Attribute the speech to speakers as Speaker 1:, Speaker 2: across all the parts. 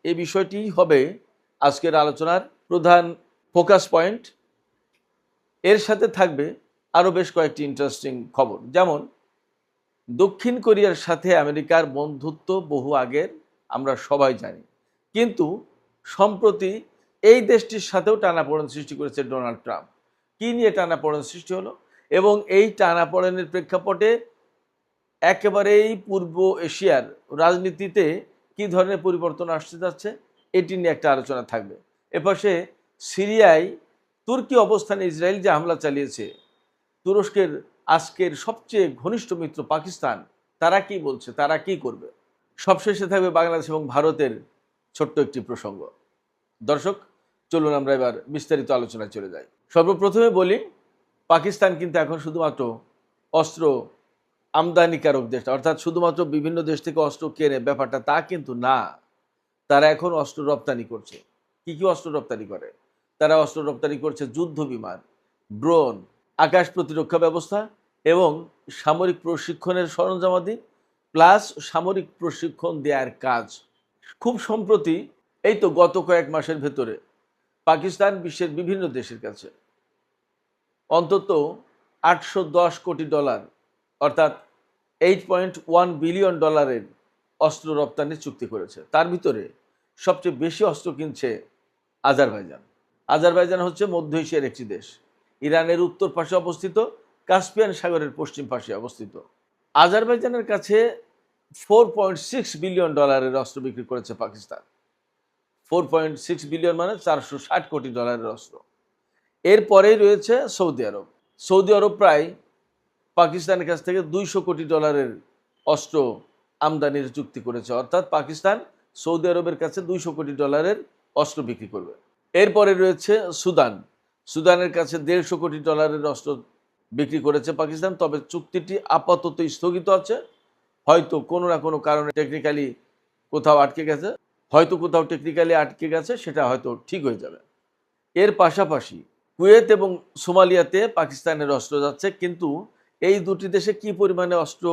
Speaker 1: এই বিষয়টি হবে আজকের আলোচনার প্রধান ফোকাস পয়েন্ট। এর সাথে থাকবে আরও বেশ কয়েকটি ইন্টারেস্টিং খবর, যেমন দক্ষিণ কোরিয়ার সাথে আমেরিকার বন্ধুত্ব বহু আগের, আমরা সবাই জানি, কিন্তু সম্প্রতি এই দেশটির সাথেও টানাপোড়েন সৃষ্টি করেছে ডোনাল্ড ট্রাম্প। কী নিয়ে টানাপোড়েন সৃষ্টি হলো এবং এই টানাপোড়েনের প্রেক্ষাপটে একেবারেই পূর্ব এশিয়ার রাজনীতিতে কী ধরনের পরিবর্তন আসতে যাচ্ছে, এটি নিয়ে একটা আলোচনা থাকবে। এপাশে সিরিয়ায় তুর্কি অবস্থানে ইসরায়েল যে হামলা চালিয়েছে, তুরস্কের আজকের সবচেয়ে ঘনিষ্ঠ মিত্র পাকিস্তান, তারা কি বলছে, তারা কি করবে। সবশেষে থাকবে বাংলাদেশ এবং ভারতের ছোট্ট একটি প্রসঙ্গ। দর্শক, চলুন আমরা এবার বিস্তারিত আলোচনায় চলে যাই। সর্বপ্রথমে বলি, পাকিস্তান কিন্তু এখন শুধুমাত্র অস্ত্র আমদানিকারক দেশ, অর্থাৎ শুধুমাত্র বিভিন্ন দেশ থেকে অস্ত্র কেনে ব্যাপারটা তা কিন্তু না। তারা এখন অস্ত্র রপ্তানি করছে। কি কি অস্ত্র রপ্তানি করে? তারা অস্ত্র রপ্তানি করছে যুদ্ধ বিমান, ড্রোন, আকাশ প্রতিরক্ষা ব্যবস্থা এবং সামরিক প্রশিক্ষণের সরঞ্জামাদি, প্লাস সামরিক প্রশিক্ষণ দেওয়ার কাজ। খুব সম্প্রতি, এই তো গত কয়েক মাসের ভেতরে পাকিস্তান বিশ্বের বিভিন্ন দেশের কাছে অন্তত $810 কোটি, অর্থাৎ $8.1 বিলিয়ন অস্ত্র রপ্তানি চুক্তি করেছে। তার ভিতরে সবচেয়ে বেশি অস্ত্র কিনছে আজারবাইজান। আজারবাইজান হচ্ছে মধ্য এশিয়ার একটি দেশ, ইরানের উত্তর পাশে অবস্থিত, কাস্পিয়ান সাগরের পশ্চিম পাশে অবস্থিত। আজারবাইজানের কাছে $4.6 বিলিয়ন অস্ত্র বিক্রি করেছে পাকিস্তান। 4.6 বিলিয়ন মানে $460 কোটি অস্ত্র। এরপরেই রয়েছে সৌদি আরব। সৌদি আরব প্রায় পাকিস্তানের কাছ থেকে $200 কোটি অস্ত্র আমদানির চুক্তি করেছে, অর্থাৎ পাকিস্তান সৌদি আরবের কাছে $200 কোটি অস্ত্র বিক্রি করবে। এরপরে রয়েছে সুদান। সুদানের কাছে $150 কোটি অস্ত্র বিক্রি করেছে পাকিস্তান, তবে চুক্তিটি আপাতত স্থগিত আছে। হয়তো কোনো না কোনো কারণে টেকনিক্যালি কোথাও আটকে গেছে, সেটা হয়তো ঠিক হয়ে যাবে। এর পাশাপাশি কুয়েত এবং সোমালিয়াতে পাকিস্তানের অস্ত্র যাচ্ছে, কিন্তু এই দুটি দেশে কি পরিমাণে অস্ত্র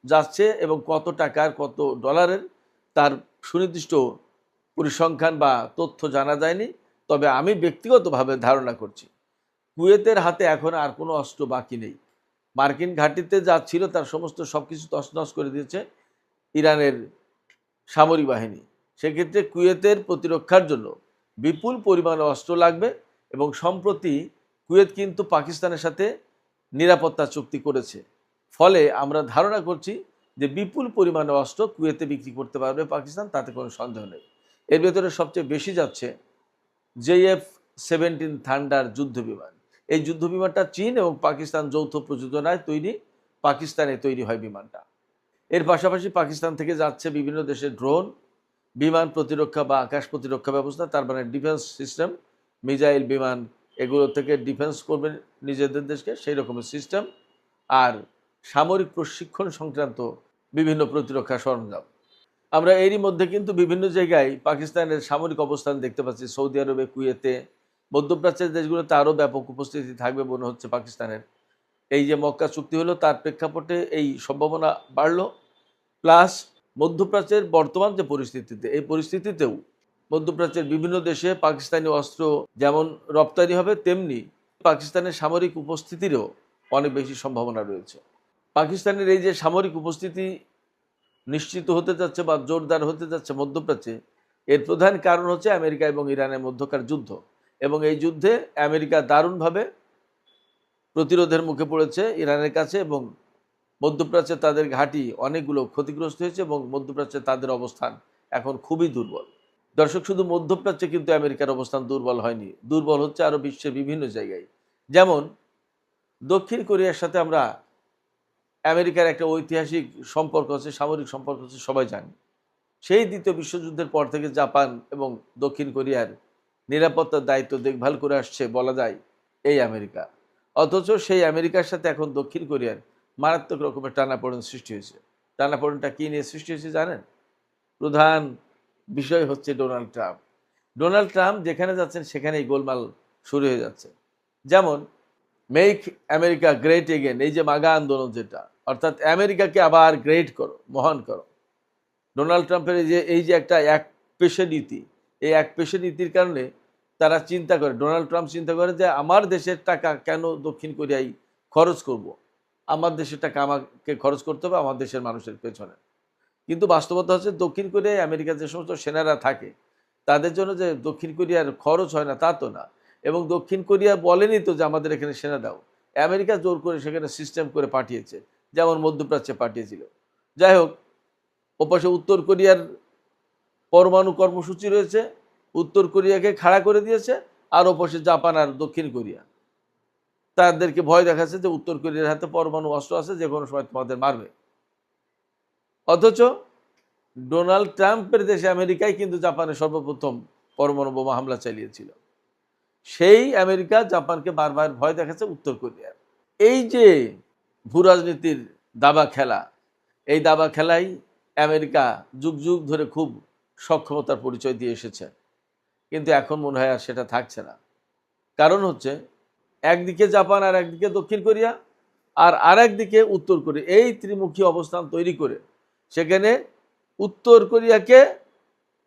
Speaker 1: যাচ্ছে এবং কত টাকার কত ডলারের তার সুনির্দিষ্ট পরিসংখ্যান বা তথ্য জানা যায়নি। তবে আমি ব্যক্তিগতভাবে ধারণা করছি কুয়েতের হাতে এখন আর কোনো অস্ত্র বাকি নেই। মার্কিন ঘাঁটিতে যা ছিল তার সমস্ত সবকিছু তছনছ করে দিয়েছে ইরানের সামরিক বাহিনী। সেক্ষেত্রে কুয়েতের প্রতিরক্ষার জন্য বিপুল পরিমাণে অস্ত্র লাগবে এবং সম্প্রতি কুয়েত কিন্তু পাকিস্তানের সাথে নিরাপত্তা চুক্তি করেছে। ফলে আমরা ধারণা করছি যে বিপুল পরিমাণে অস্ত্র কুয়েতে বিক্রি করতে পারবে পাকিস্তান, তাতে কোনো সন্দেহ নেই। এর ভেতরে সবচেয়ে বেশি যাচ্ছে JF-17 থান্ডার যুদ্ধ বিমান। এই যুদ্ধ বিমানটা চীন এবং পাকিস্তান যৌথ প্রযোজনায় তৈরি, পাকিস্তানে তৈরি হয় বিমানটা। এর পাশাপাশি পাকিস্তান থেকে যাচ্ছে বিভিন্ন দেশের ড্রোন, বিমান প্রতিরক্ষা বা আকাশ প্রতিরক্ষা ব্যবস্থা, তার মানে ডিফেন্স সিস্টেম, মিসাইল, বিমান, এগুলো থেকে ডিফেন্স করবে নিজেদের দেশকে, সেই রকমের সিস্টেম, আর সামরিক প্রশিক্ষণ সংক্রান্ত বিভিন্ন প্রতিরক্ষা সরঞ্জাম। আমরা এরই মধ্যে কিন্তু বিভিন্ন জায়গায় পাকিস্তানের সামরিক অবস্থান দেখতে পাচ্ছি, সৌদি আরবে, কুয়েতে, মধ্যপ্রাচ্যের দেশগুলোতে আরও ব্যাপক উপস্থিতি থাকবে মনে হচ্ছে পাকিস্তানের। এই যে মক্কা চুক্তি হলো তার প্রেক্ষাপটে এই সম্ভাবনা বাড়লো। প্লাস মধ্যপ্রাচ্যের বর্তমান যে পরিস্থিতিতে, এই পরিস্থিতিতেও মধ্যপ্রাচ্যের বিভিন্ন দেশে পাকিস্তানি অস্ত্র যেমন রপ্তানি হবে, তেমনি পাকিস্তানের সামরিক উপস্থিতিরও অনেক বেশি সম্ভাবনা রয়েছে। পাকিস্তানের এই যে সামরিক উপস্থিতি নিশ্চিত হতে যাচ্ছে বা জোরদার হতে যাচ্ছে মধ্যপ্রাচ্যে, এর প্রধান কারণ হচ্ছে আমেরিকা এবং ইরানের মধ্যকার যুদ্ধ। এবং এই যুদ্ধে আমেরিকা দারুণভাবে প্রতিরোধের মুখে পড়েছে ইরানের কাছে, এবং মধ্যপ্রাচ্যে তাদের ঘাঁটি অনেকগুলো ক্ষতিগ্রস্ত হয়েছে এবং মধ্যপ্রাচ্যে তাদের অবস্থান এখন খুবই দুর্বল। দর্শক, শুধু মধ্যপ্রাচ্যে কিন্তু আমেরিকার অবস্থান দুর্বল হয়নি, দুর্বল হচ্ছে আরও বিশ্বের বিভিন্ন জায়গায়। যেমন দক্ষিণ কোরিয়ার সাথে আমরা আমেরিকার একটা ঐতিহাসিক সম্পর্ক আছে, সামরিক সম্পর্ক আছে, সবাই জানি। সেই দ্বিতীয় বিশ্বযুদ্ধের পর থেকে জাপান এবং দক্ষিণ কোরিয়ার নিরাপত্তার দায়িত্ব দেখভাল করে আসছে বলা যায় এই আমেরিকা। অথচ সেই আমেরিকার সাথে এখন দক্ষিণ কোরিয়ার মারাত্মক রকমের টানাপোড়েন সৃষ্টি হয়েছে। টানাপোড়েনটা কী নিয়ে সৃষ্টি হয়েছে জানেন? প্রধান বিষয় হচ্ছে ডোনাল্ড ট্রাম্প। ডোনাল্ড ট্রাম্প যেখানে যাচ্ছেন সেখানেই গোলমাল শুরু হয়ে যাচ্ছে। যেমন মেক আমেরিকা গ্রেট এগেন, এই যে মাগা আন্দোলন, যেটা অর্থাৎ আমেরিকাকে আবার গ্রেট করো, মহান করো। ডোনাল্ড ট্রাম্পের এই যে একটা পেশে নীতি, এই এক পেশে নীতির কারণে তারা চিন্তা করে, ডোনাল্ড ট্রাম্প চিন্তা করে যে আমার দেশের টাকা কেন দক্ষিণ কোরিয়ায় খরচ করব, আমার দেশের টাকা আমাকে খরচ করতে হবে আমার দেশের মানুষের পেছনে। কিন্তু বাস্তবতা হচ্ছে দক্ষিণ কোরিয়ায় আমেরিকার যে সমস্ত সেনারা থাকে তাদের জন্য যে দক্ষিণ কোরিয়ার খরচ হয় না তা তো না, এবং দক্ষিণ কোরিয়া বলেনি তো যে আমাদের এখানে সেনা দাও, আমেরিকা জোর করে সেখানে সিস্টেম করে পাঠিয়েছে, যেমন মধ্যপ্রাচ্যে পাঠিয়েছিল। যাই হোক, ওপাশে উত্তর কোরিয়ার পরমাণু কর্মসূচি রয়েছে, উত্তর কোরিয়াকে খাড়া করে দিয়েছে, আর ওপাশে জাপান আর দক্ষিণ কোরিয়া তাদেরকে ভয় দেখাচ্ছে যে উত্তর কোরিয়ার হাতে পরমাণু অস্ত্র আছে, যে কোনো সময় তোমাদের মারবে। অথচ ডোনাল্ড ট্রাম্পের দেশে আমেরিকায় কিন্তু জাপানে সর্বপ্রথম পরমাণু বোমা হামলা চালিয়েছিল। সেই আমেরিকা জাপানকে বারবার ভয় দেখাচ্ছে উত্তর কোরিয়ার। এই যে ভূরাজনীতির দাবা খেলা, এই দাবা খেলাই আমেরিকা যুগ যুগ ধরে খুব সক্ষমতার পরিচয় দিয়ে এসেছে, কিন্তু এখন মনে হয় আর সেটা থাকছে না। কারণ হচ্ছে একদিকে জাপান আর একদিকে দক্ষিণ কোরিয়া আর আরেকদিকে উত্তর কোরিয়া, এই ত্রিমুখী অবস্থান তৈরি করে সেখানে উত্তর কোরিয়াকে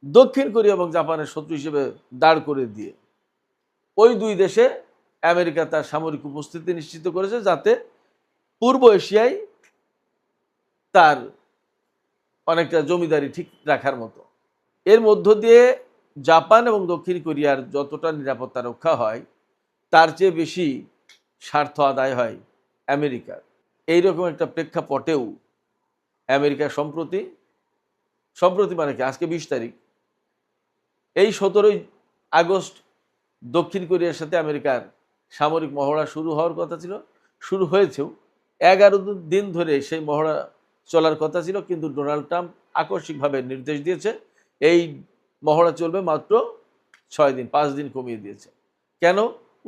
Speaker 1: দক্ষিণ কোরিয়া এবং জাপানের শত্রু হিসেবে দাঁড় করে দিয়ে ওই দুই দেশে আমেরিকা তার সামরিক উপস্থিতি নিশ্চিত করেছে, যাতে পূর্ব এশিয়ায় তার অনেকটা জমিদারি ঠিক রাখার মতো। এর মধ্য দিয়ে জাপান এবং দক্ষিণ কোরিয়ার যতটা নিরাপত্তা রক্ষা হয় তার চেয়ে বেশি স্বার্থ আদায় হয় আমেরিকার। এইরকম একটা প্রেক্ষাপটেও আমেরিকা সম্প্রতি মানে কি, আজকে 20 তারিখ, এই 17ই আগস্ট দক্ষিণ কোরিয়ার সাথে আমেরিকার সামরিক মহড়া শুরু হওয়ার কথা ছিল, শুরু হয়েছেও। 11 দিন ধরে সেই মহড়া চলার কথা ছিল, কিন্তু ডোনাল্ড ট্রাম্প আকস্মিকভাবে নির্দেশ দিয়েছে এই মহড়া চলবে মাত্র 6 দিন, 5 দিন কমিয়ে দিয়েছে। কেন?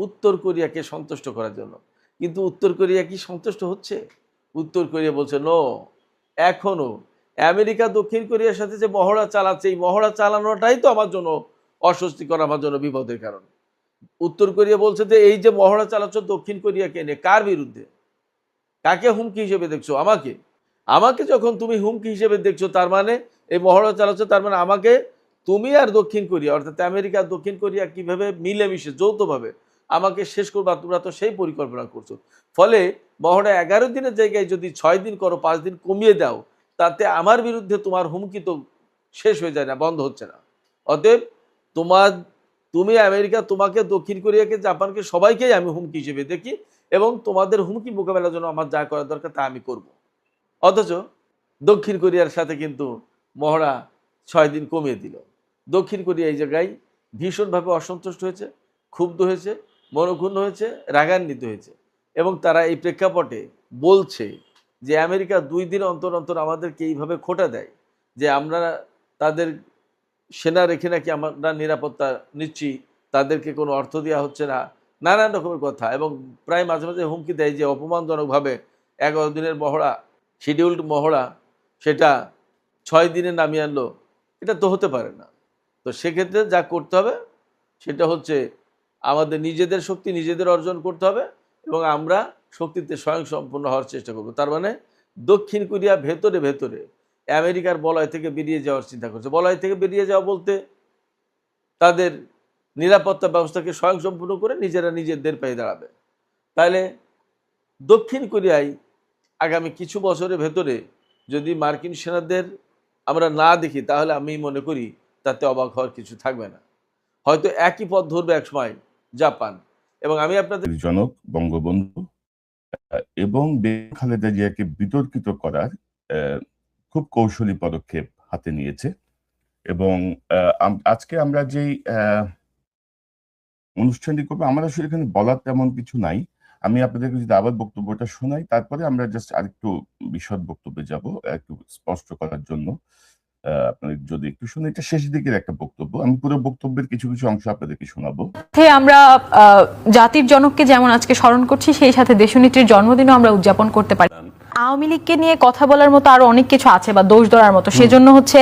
Speaker 1: উত্তর কোরিয়াকে সন্তুষ্ট করার জন্য। কিন্তু উত্তর কোরিয়া কি সন্তুষ্ট হচ্ছে? উত্তর কোরিয়া বলছে নো, এখনো আমেরিকা দক্ষিণ কোরিয়ার সাথে যে মহড়া চালাচ্ছে, এই মহড়া চালানোটাই তো আমার জন্য অস্বস্তিকর, আমার জন্য বিপদের কারণ। উত্তর কোরিয়া বলছে যে এই যে মহড়া চালাচ্ছ দক্ষিণ কোরিয়াকে নিয়ে, কার বিরুদ্ধে, কাকে হুমকি হিসেবে দেখছো? আমাকে যখন তুমি হুমকি হিসেবে দেখছো, তার মানে এই মহড়া চালাচ্ছ, তার মানে আমাকে, তুমি আর দক্ষিণ কোরিয়া অর্থাৎ আমেরিকা দক্ষিণ কোরিয়া কিভাবে মিলেমিশে যৌথভাবে আমাকে শেষ করবা, তোমরা তো সেই পরিকল্পনা করছো। ফলে মহড়া 11 দিনের জায়গায় যদি 6 দিন করো, 5 দিন কমিয়ে দাও, তাতে আমার বিরুদ্ধে তোমার হুমকি তো শেষ হয়ে যায় না, বন্ধ হচ্ছে না। অতএব তুমি আমেরিকা, তোমাকে, দক্ষিণ কোরিয়াকে, জাপানকে, সবাইকেই আমি হুমকি হিসেবে দেখি, এবং তোমাদের হুমকি মোকাবেলার জন্য আমার যা করা দরকার তা আমি করব। অথচ দক্ষিণ কোরিয়ার সাথে কিন্তু মহড়া 6 দিন কমিয়ে দিল। দক্ষিণ কোরিয়া এই জায়গায় ভীষণভাবে অসন্তুষ্ট হয়েছে, ক্ষুব্ধ হয়েছে, মনক্ষুণ্ণ হয়েছে, রাগান্বিত হয়েছে, এবং তারা এই প্রেক্ষাপটে বলছে যে আমেরিকা 2 দিন অন্তর অন্তর আমাদেরকে এইভাবে খোঁটা দেয় যে আমরা তাদের সেনা রেখে নাকি আমরা নিরাপত্তা নিচ্ছি, তাদেরকে কোনো অর্থ দেওয়া হচ্ছে না, নানান রকমের কথা, এবং প্রায় মাঝে মাঝে হুমকি দেয় যে অপমানজনকভাবে 11 দিনের মহড়া, শিডিউলড মহড়া, সেটা 6 দিনে নামিয়ে আনলো। এটা তো হতে পারে না। তো সেক্ষেত্রে যা করতে হবে সেটা হচ্ছে আমাদের নিজেদের শক্তি নিজেদের অর্জন করতে হবে, এবং আমরা শক্তিতে স্বয়ংসম্পূর্ণ হওয়ার চেষ্টা করব। তার মানে দক্ষিণ কোরিয়া ভেতরে ভেতরে আমেরিকার বলয় থেকে বেরিয়ে যাওয়ার চিন্তা করছে। বলয় থেকে বেরিয়ে যাওয়া বলতে তাদের নিরাপত্তা ব্যবস্থাকে স্বয়ংসম্পূর্ণ করে নিজেরা নিজেদের পায়ে দাঁড়াবে। তাহলে দক্ষিণ কোরিয়ায় আগামী কিছু বছরের ভেতরে যদি মার্কিন সেনাদের আমরা না দেখি, তাহলে আমি মনে করি তাতে অবাক হওয়ার কিছু থাকবে না। হয়তো একই পথ ধরবে একসময় জাপান। এবং আমি আপনাদের
Speaker 2: জনক বঙ্গবন্ধু এবং বেগম খালেদা জিয়াকে বিতর্কিত করার খুব কৌশলী পদক্ষেপ হাতে নিয়েছে। এবং আজকে আমরা যেই অনুষ্ঠানটি করবো, আমার আসলে এখানে বলার তেমন কিছু নাই। আমি আপনাদেরকে যদি আবার বক্তব্যটা শোনাই, তারপরে আমরা জাস্ট আরেকটু বিশদ বক্তব্যে যাব, একটু স্পষ্ট করার জন্য। আপনাদের যদি একটু শুনে, এটা শেষ দিকের একটা বক্তব্য, আমি পুরো বক্তব্যের কিছু কিছু অংশ আপনাদেরকে শোনাবো।
Speaker 3: আমরা জাতির জনককে যেমন আজকে স্মরণ করছি, সেই সাথে দেশনেত্রীর জন্মদিনও আমরা উদযাপন করতে পারি। আওয়ামী লীগকে নিয়ে কথা বলার মতো আরো অনেক কিছু আছে বা দোষ ধরার মতো, সেজন্য হচ্ছে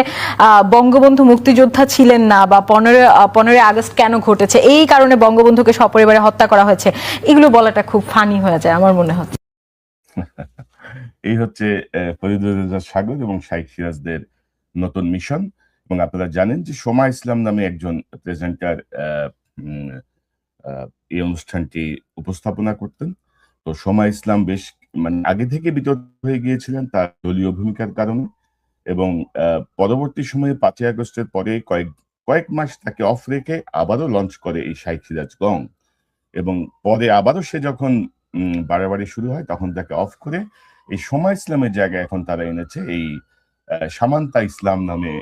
Speaker 3: বঙ্গবন্ধু মুক্তিযোদ্ধা ছিলেন না, বা 15 আগস্ট কেন ঘটেছে, এই কারণে বঙ্গবন্ধুকে সপরিবারে হত্যা করা হয়েছে, এগুলো বলাটা খুব ফানি হয়ে যায় আমার মনে হচ্ছে।
Speaker 2: এই হচ্ছে ফরিদুর রেজা সাগর এবং শাইখ সিরাজদের নতুন মিশন। এবং আপনারা জানেন যে সোমা ইসলাম নামে একজন প্রেজেন্টার এই অনুষ্ঠানটি উপস্থাপনা করতেন। তো সোমা ইসলাম বেশ মানে আগে থেকে বিতর্ক হয়ে গিয়েছিলেন তার দলীয় ভূমিকার কারণে, এবং পরবর্তী সময়ে 5ই আগস্টের পরে কয়েক মাস তাকে অফ রেখে আবারও লঞ্চ করে এই শাইখ সিরাজ গং, এবং পরে আবারও সে যখন বাড়াবাড়ি শুরু হয় তখন তাকে অফ করে এই সোমা ইসলামের জায়গায় এখন তারা এনেছে এই সামান্তা ইসলাম নামে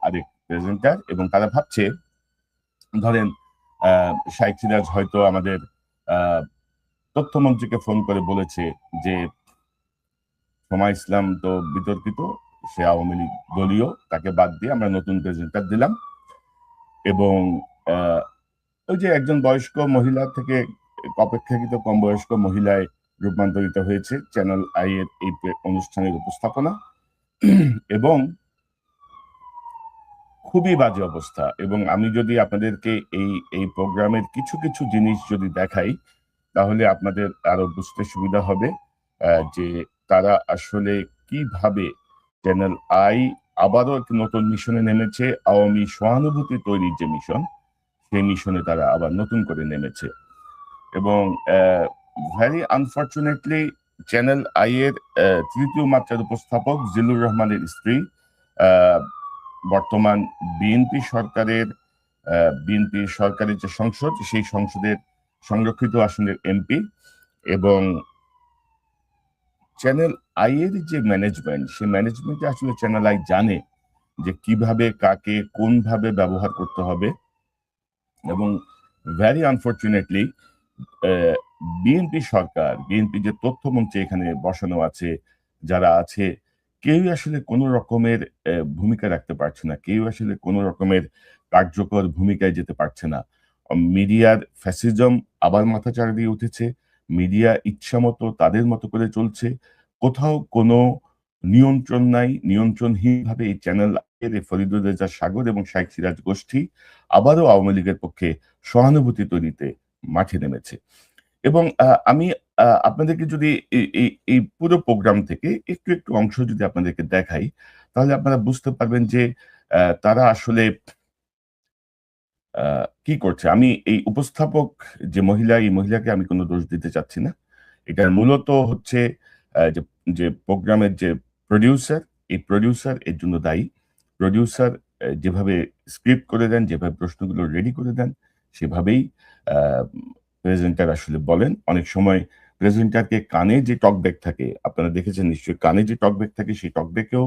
Speaker 2: আরেক প্রেজেন্টার। এবং তারা ভাবছে, ধরেন শাইখ সিরাজ হয়তো আমাদের তথ্যমন্ত্রীকে ফোন করে বলেছে যে সোমা ইসলাম তো বিতর্কিত, সে আওয়ামী লীগ দলীয়, তাকে বাদ দিয়ে আমরা নতুন প্রেজেন্টার দিলাম। এবং ওই যে একজন বয়স্ক মহিলা থেকে অপেক্ষাকৃত কম বয়স্ক মহিলায় রূপান্তরিত হয়েছে চ্যানেল আই এর এই অনুষ্ঠানের উপস্থাপনা, এবং খুবই বাজে অবস্থা। এবং আমি যদি আপনাদেরকে এই প্রোগ্রামের কিছু কিছু জিনিস যদি দেখাই তাহলে আপনাদের আরো বুঝতে সুবিধা হবে যে তারা আসলে কিভাবে চ্যানেল আই আবারও একটি নতুন মিশনে নেমেছে। আওয়ামী সহানুভূতি তৈরির যে মিশন, সেই মিশনে তারা আবার নতুন করে নেমেছে। এবং ভেরি আনফর্চুনেটলি চ্যানেল আই এর তৃতীয় মাত্রার উপস্থাপক জিল্লুর রহমানের স্ত্রী বর্তমান বিএনপি সরকারের যে সংসদ, সেই সংসদের সংরক্ষিত আসনের এমপি। এবং চ্যানেল আই এর যে ম্যানেজমেন্ট, সেই ম্যানেজমেন্টে আসলে চ্যানেল আই জানে যে কিভাবে কাকে কোনভাবে ব্যবহার করতে হবে। এবং ভেরি আনফর্চুনেটলি বিএনপি যে তথ্যমন্ত্রী এখানে বসানো আছে, যারা আছে, কেউই আসলে কোনো রকমের ভূমিকা রাখতে পারছে না, কেউ আসলে কোনো রকমের কার্যকর ভূমিকায় যেতে পারছে না। মিডিয়ার ফ্যাসিজম আবার মাথাচাড়া দিয়ে উঠেছে, মিডিয়া ইচ্ছামতো তাদের মতো করে চলছে, কোথাও কোনো নিয়ন্ত্রণ নাই। নিয়ন্ত্রণহীনভাবে এই চ্যানেল ফরিদুর রেজা সাগর এবং শাইখ সিরাজ গোষ্ঠী আবারও আওয়ামী লীগের পক্ষে সহানুভূতি তৈরিতে মাঠে নেমেছে। এবং আমি আপনাদেরকে যদি এই পুরো প্রোগ্রাম থেকে একটু একটু অংশ যদি আপনাদেরকে দেখাই তাহলে আপনারা বুঝতে পারবেন যে তারা আসলে কি করছে। আমি এই উপস্থাপক যে মহিলা, এই মহিলাকে আমি কোনো দোষ দিতে চাচ্ছি না। এটার মূলত হচ্ছে যে প্রোগ্রামের যে প্রডিউসার, এই প্রডিউসার এর জন্য দায়ী। প্রডিউসার যেভাবে স্ক্রিপ্ট করে দেন, যেভাবে প্রশ্নগুলো রেডি করে দেন, সেভাবেই প্রেজেন্টার আসলে বলেন। অনেক সময় প্রেজেন্টারকে কানে যে টকব্যাক থাকে, আপনারা দেখেছেন নিশ্চয়ই, কানে যে টকব্যাক থাকে সেই টকব্যাকেও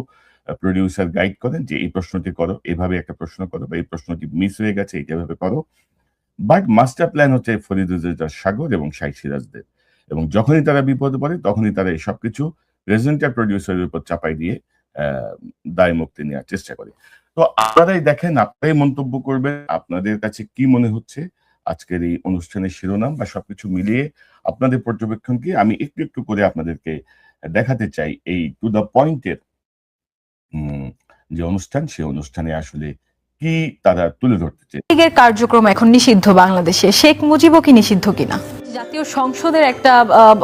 Speaker 2: প্রডিউসার গাইড করেন যে এই প্রশ্নটি করো, এভাবে একটা প্রশ্ন করো, বা এই প্রশ্নটি মিস হয়ে গেছে, এইভাবে করো। বাট মাস্টার প্ল্যান হচ্ছে ফরিদুর রেজা সাগর এবং শাইখ সিরাজদের। এবং যখনই তারা বিপদে পড়ে তখনই তারা এই সবকিছু প্রেজেন্টার প্রডিউসারের উপর চাপাই দিয়ে দায় মুক্তি নেওয়ার চেষ্টা করে। তো আপনারাই দেখেন, আপনারাই মন্তব্য করবেন, আপনাদের কাছে কি মনে হচ্ছে আজকের এই অনুষ্ঠানের শিরোনাম বা সবকিছু মিলিয়ে আপনাদের পর্যবেক্ষণকে আমি একটু একটু করে আপনাদেরকে দেখাতে চাই এই টু দ্য পয়েন্টের যে অনুষ্ঠান, সেই অনুষ্ঠানে আসলে কি তারা তুলে ধরতে চায়।
Speaker 3: লীগের কার্যক্রম এখন নিষিদ্ধ বাংলাদেশে, শেখ মুজিবও কি নিষিদ্ধ কিনা? জাতীয় সংসদের একটা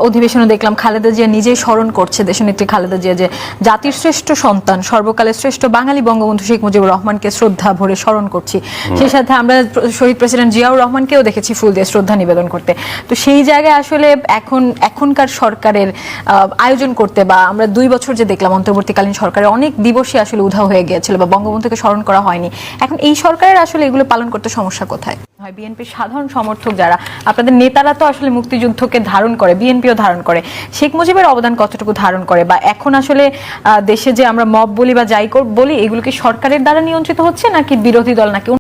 Speaker 3: অধিবেশনে দেখলাম খালেদা জিয়া নিজেই স্মরণ করছে, দেশনেত্রী খালেদা জিয়া, যে জাতির শ্রেষ্ঠ সন্তান, সর্বকালের শ্রেষ্ঠ বাঙালি বঙ্গবন্ধু শেখ মুজিবুর রহমানকে শ্রদ্ধা ভরে স্মরণ করছি। সেই সাথে আমরা শহীদ প্রেসিডেন্ট জিয়াউর রহমানকেও দেখেছি ফুল দিয়ে শ্রদ্ধা নিবেদন করতে। তো সেই জায়গায় আসলে এখনকার সরকারের আয়োজন করতে, বা আমরা 2 বছর যে দেখলাম অন্তর্বর্তীকালীন সরকারের অনেক দিবসই আসলে উধাও হয়ে গিয়েছিল বা বঙ্গবন্ধুকে স্মরণ করা হয়নি। এখন এই সরকারের আসলে এগুলো পালন করতে সমস্যা কোথায়? হয় বিএনপির সাধারণ সমর্থক যারা, আপনাদের নেতারা তো আসলে মুক্তিযুদ্ধকে ধারণ করে, বিএনপিও ধারণ করে, শেখ মুজিবের অবদান কতটুকু ধারণ করে, বা এখন আসলে দেশে যে আমরা মব বলি বা যাই বলি, এগুলো কি সরকারের দ্বারা নিয়ন্ত্রিত হচ্ছে নাকি বিরোধী দল নাকি